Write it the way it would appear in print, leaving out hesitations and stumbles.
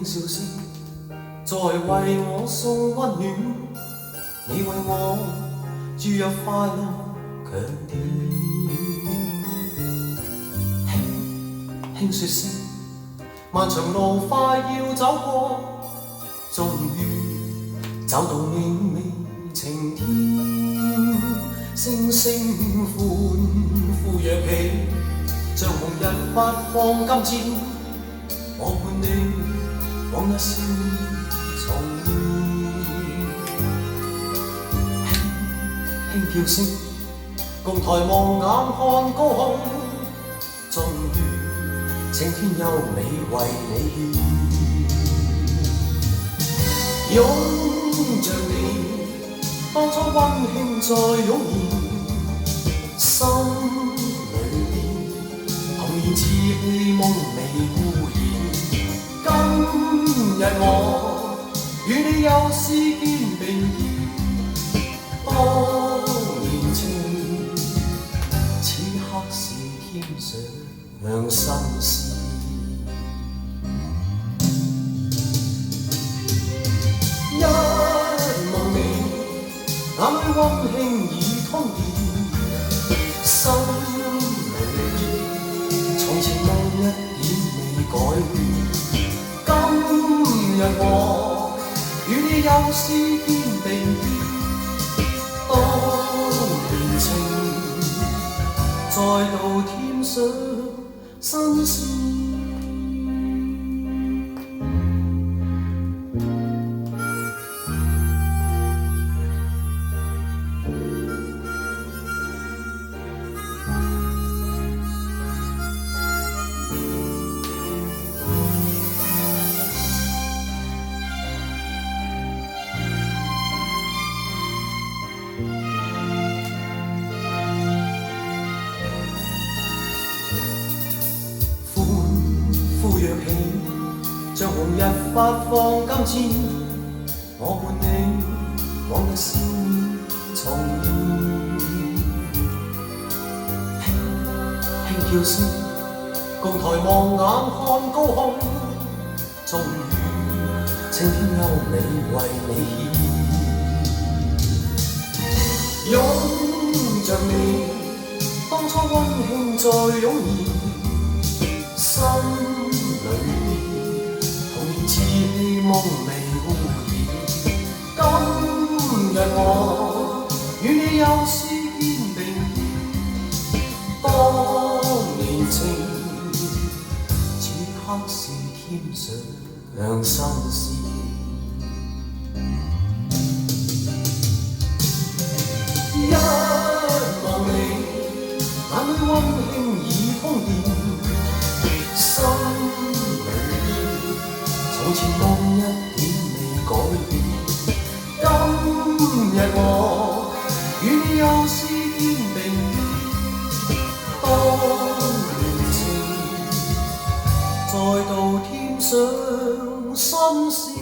輕笑聲，在為我送溫暖。你為我注入快樂強電，輕輕說聲，漫長路快要走過，終於找到明媚晴天。星星歡呼躍起，像紅日發放金箭。我伴你往日少年重現，輕叫聲，共抬望眼看高空，終於青天優美為你獻，擁着你，當初溫馨再湧現，心裏面童年稚氣夢未污染。今日我與你又是肩並肩，當年情，此刻是添上新鮮。一望你，眼裏溫馨已通電，心裏從前夢一點未改變。今日我與你又是肩並肩，當年情再度添上新鮮。呼躍起，像紅日發放金箭。我伴你往日笑面重現，輕叫聲，共抬望眼看高空，終於青天優美為你獻，擁着你，當初溫馨再湧現。心裏童年稚氣夢未污染，今日我與你又是肩並肩，當年情，此刻是添上新鮮。一望你，眼裏溫馨已通電。心裏從前夢一點未改變，今日我與你又是肩並肩，當年情再度添上新鮮。